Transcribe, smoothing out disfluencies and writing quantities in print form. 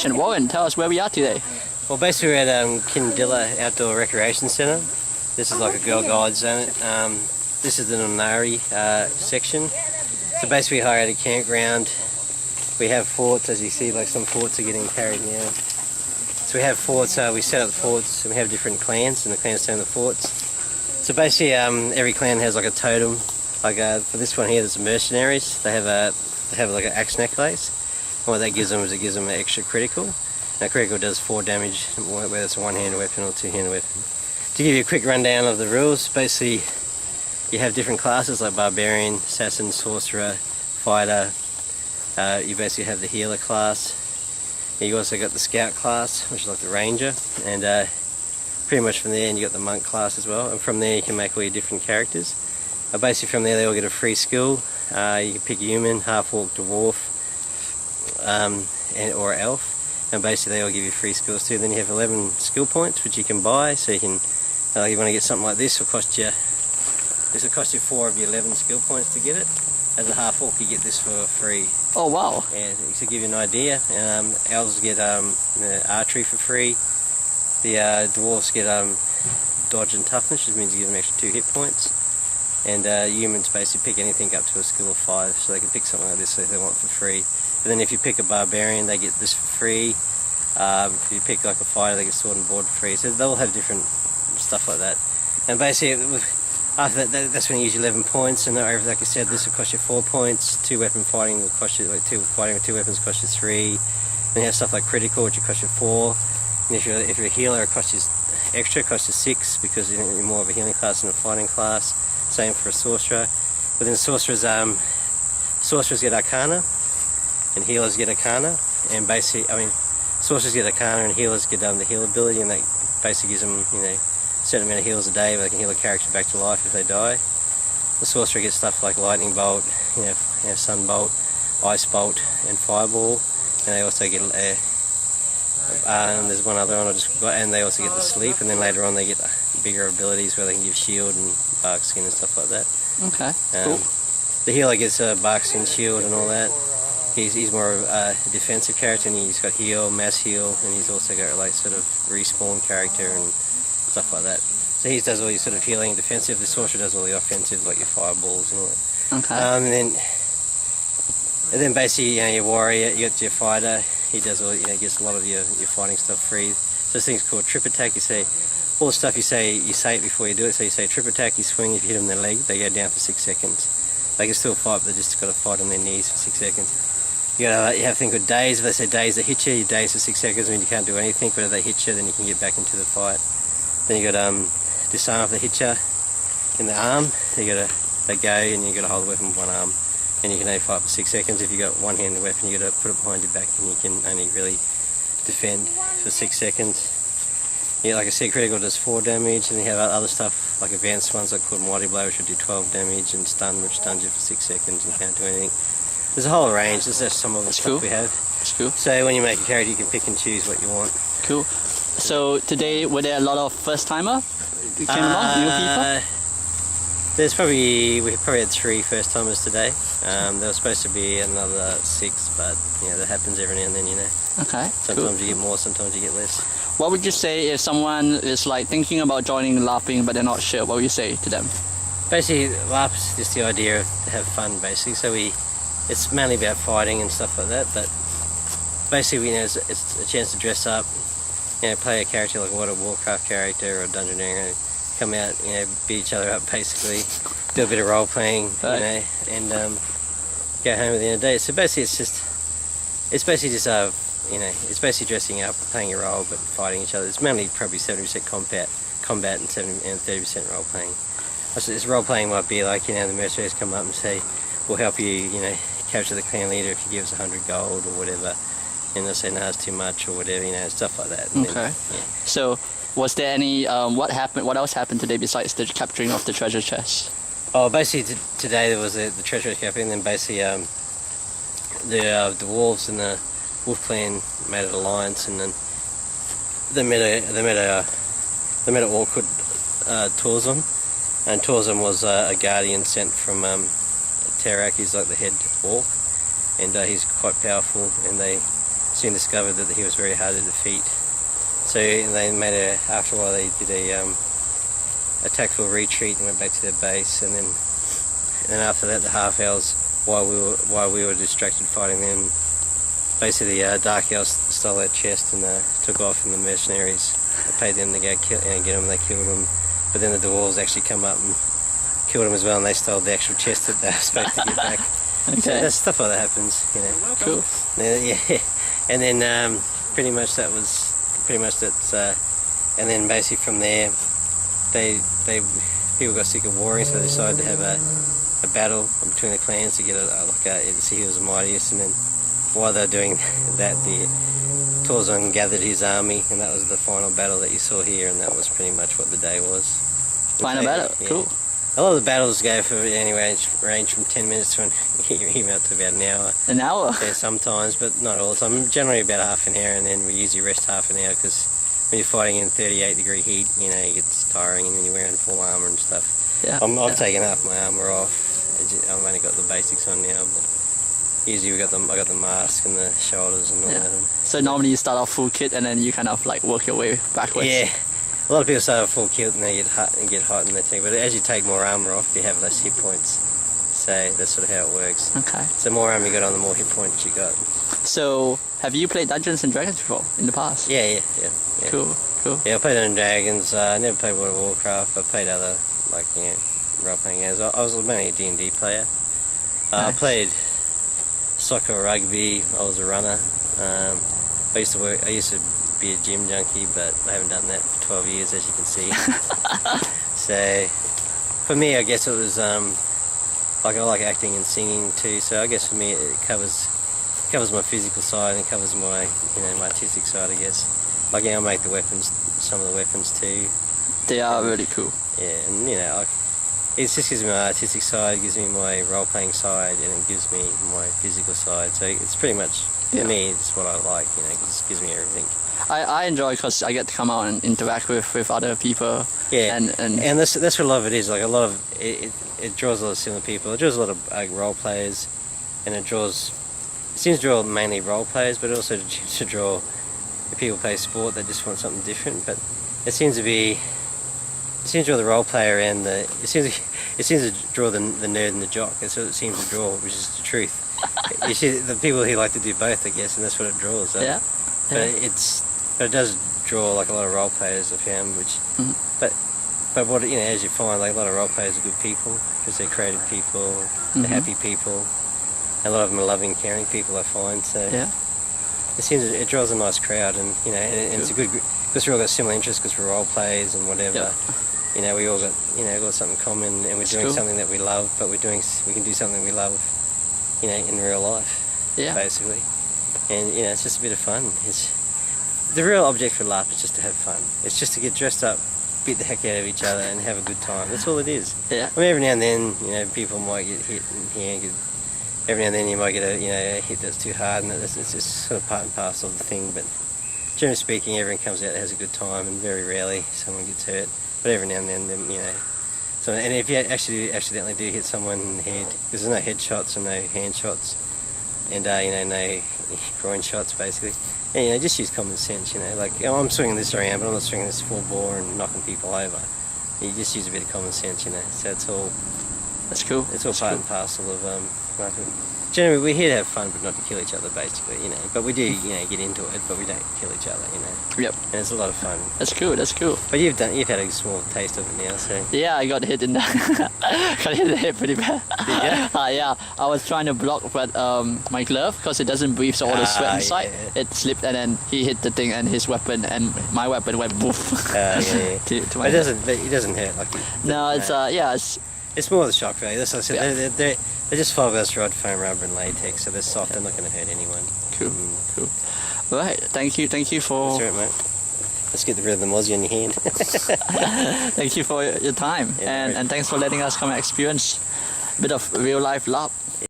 Warren, tell us where we are today. Well, basically we're at Kindilla Outdoor Recreation Centre. This is like a Girl Guide zone. This is the Nunari section. So basically we hire at a campground. We have forts, as you see, like some forts are getting carried now. So we have forts, we set up the forts, and we have different clans, and the clans stay in the forts. So basically every clan has like a totem. Like for this one here, there's the mercenaries. They have like an axe necklace. And what that gives them is it gives them an extra critical. Now critical does 4 damage, whether it's a one-handed weapon or two-handed weapon. To give you a quick rundown of the rules, basically you have different classes like barbarian, assassin, sorcerer, fighter. You basically have the healer class. You also got the scout class, which is like the ranger, and pretty much from there, and you got the monk class as well. And from there, you can make all your different characters. Basically, from there, they all get a free skill. You can pick human, half-orc, dwarf, or elf, and basically they all give you free skills too. Then you have 11 skill points, which you can buy. So you can, you want to get something like this, will cost you. This will cost you 4 of your 11 skill points to get it. As a half-orc, you get this for free. Oh wow! And to give you an idea, elves get archery for free. The dwarves get dodge and toughness, which means you give them extra 2 hit points. And humans basically pick anything up to a skill of 5, so they can pick something like this if they want for free. And then if you pick a barbarian, they get this for free. If you pick like a fighter, they get sword and board for free. So they'll have different stuff like that. And basically, after that, that's when you use 11 points. And like I said, this will cost you 4 points. 2 weapon fighting will cost you, like 2 fighting with 2 weapons cost you 3. Then you have stuff like critical, which will cost you 4. And if you're a healer, it costs you extra, it costs you 6 because you're more of a healing class than a fighting class. Same for a sorcerer. But then sorcerers get arcana, and healers get arcana. And basically, sorcerers get arcana, and healers get the heal ability, and that basically gives them, a certain amount of heals a day, where they can heal a character back to life if they die. The sorcerer gets stuff like lightning bolt, sun bolt, ice bolt, and fireball. And they also get and there's one other one I just forgot, and they also get the sleep, and then later on they get bigger abilities where they can give shield and bark skin and stuff like that. Okay, cool. The healer gets bark skin, shield and all that. He's more of a defensive character, and he's got heal, mass heal, and he's also got like sort of respawn character and stuff like that. So he does all your sort of healing, defensive. The sorcerer does all the offensive, like your fireballs and all that. Okay. And then basically, your warrior, you got your fighter. He does all, gets a lot of your fighting stuff free. So this thing's called trip attack. You say all the stuff you say it before you do it. So you say trip attack, you swing. If you hit them in the leg, they go down for 6 seconds. They can still fight, but they just got to fight on their knees for 6 seconds. You have a thing called daze. If they say daze, they hit you. You daze for 6 seconds. I mean, you can't do anything. But if they hit you, then you can get back into the fight. Then you got disarm if they hit you in the arm. They go, and you got to hold the weapon with one arm. And you can only fight for 6 seconds. If you got one-handed weapon, you got to put it behind your back, and you can only really defend for 6 seconds. Yeah, like I said, critical does 4 damage, and you have other stuff like advanced ones like called Mighty Blow, which will do 12 damage, and stun, which stuns you for 6 seconds and can't do anything. There's a whole range. This is some of the stuff we have. That's cool. So when you make a character, you can pick and choose what you want. Cool. So today, were there a lot of first-timer who came along, new people? We probably had 3 first-timers today. There was supposed to be another 6, but that happens every now and then, Okay. Sometimes cool. you get more, sometimes you get less. What would you say if someone is like thinking about joining LARPing but they're not sure? What would you say to them? Basically, LARP is just the idea of to have fun, basically. So it's mainly about fighting and stuff like that. But basically, it's a chance to dress up, play a character like a World of Warcraft character or a Dungeoneer, come out, beat each other up, basically, do a bit of role playing, right. And go home at the end of the day. So basically, it's basically just dressing up, playing your role, but fighting each other. It's mainly probably 70% combat and 30% role playing. This role playing might be like the mercenaries come up and say, "We'll help you, capture the clan leader if you give us 100 gold or whatever," and they'll say, "No, it's too much" or whatever, stuff like that. And okay. Then, So, was there any what else happened today besides the capturing of the treasure chest? Oh, basically today there was the treasure capturing, and then basically the wolves and the wolf clan made an alliance, and then they met an orc called Torzon, and Torzon was a guardian sent from Terak. He's like the head orc, and he's quite powerful, and they soon discovered that he was very hard to defeat. So they made after a while they did a tactical retreat and went back to their base, and then after that the half elves, while we were distracted fighting them, basically dark elves stole their chest and took off, and the mercenaries paid them to go get them, and they killed them. But then the dwarves actually come up and killed them as well, and they stole the actual chest that they were supposed to get back. Okay. So that's stuff like that happens, you know. Cool. Yeah, and then pretty much that, and then basically from there, people got sick of warring, so they decided to have a battle between the clans to get to see who was the mightiest. And then while they were doing that, the Torzon gathered his army, and that was the final battle that you saw here, and that was pretty much what the day was. Final battle, yeah. cool. A lot of the battles go for anyway, range from 10 minutes to even up to about an hour. An hour? Yeah, sometimes, but not all the time. Generally about half an hour, and then we usually rest half an hour, because when you're fighting in 38-degree heat, you know, it gets tiring, and when you're wearing full armour and stuff. Yeah. I've taken half my armour off. I've only got the basics on now, but usually I got the mask and the shoulders and all that. So normally you start off full kit and then you kind of like work your way backwards. Yeah. A lot of people start off full kit and they get hot and they take. But as you take more armour off, you have less hit points. So that's sort of how it works. Okay. So the more armour you got on, the more hit points you got. So have you played Dungeons and Dragons before in the past? Yeah. Cool. Yeah, I played Dungeons and Dragons. I never played World of Warcraft. I played other role-playing games. I was mainly a D&D player. Nice. I played soccer or rugby. I was a runner. I used to be a gym junkie, but I haven't done that for 12 years, as you can see. So for me, I guess it was I like acting and singing too. So I guess for me, it covers my physical side and it covers my my artistic side, I guess. Like I make some of the weapons too. They are really cool. Yeah, and it just gives me my artistic side, it gives me my role-playing side, and it gives me my physical side. So it's pretty much, for me, it's what I like, because it gives me everything. I enjoy because I get to come out and interact with other people. Yeah, and that's what a lot of it is. Like a lot of it draws a lot of similar people. It draws a lot of role players, and it seems to draw mainly role players, but also to draw people who play sport that just want something different. But it seems to draw the role player and it seems to draw the nerd and the jock. That's what it seems to draw, which is the truth. You see the people who like to do both, I guess, and that's what it draws. Yeah. But it does draw like a lot of role players, I found, which. But what as you find, like a lot of role players are good people because they're creative people, they're happy people. A lot of them are loving, caring people, I find. So it draws a nice crowd, and and it's a good because we all got similar interests because we're role players and whatever. Yep. We all got something common, and we're doing something that we love. But we can do something we love, in real life. Yeah. Basically, and it's just a bit of fun. The real object for LARP is just to have fun. It's just to get dressed up, beat the heck out of each other, and have a good time. That's all it is. Yeah. I mean, every now and then, people might get hit, and every now and then you might get a hit that's too hard, and it's just sort of part and parcel of the thing. But generally speaking, everyone comes out and has a good time, and very rarely someone gets hurt. But every now and then, So, and if you actually accidentally do hit someone in the head, because there's no head shots and no hand shots, and no groin shots basically. And just use common sense. Like I'm swinging this around, but I'm not swinging this full bore and knocking people over. You just use a bit of common sense. So it's all. That's cool. It's all part and parcel of Generally, we're here to have fun, but not to kill each other, basically, But we do, get into it, but we don't kill each other, Yep. And it's a lot of fun. That's cool. But you've had a small taste of it now, so. Yeah, I got hit in the head pretty bad. Did you? Yeah, I was trying to block, but my glove, because it doesn't breathe, so all the sweat inside, it slipped, and then he hit the thing, and his weapon, and my weapon went woof. to my head. It doesn't hurt like. No, it's It's more the shock value. That's what I said. They're just fiberglass rod, foam rubber, and latex, so they're soft. They're not going to hurt anyone. Cool. Cool. Right. Thank you for. That's right, mate. Let's get rid of the mozzie on your hand. Thank you for your time, and thanks for letting us come and experience a bit of real life LARP.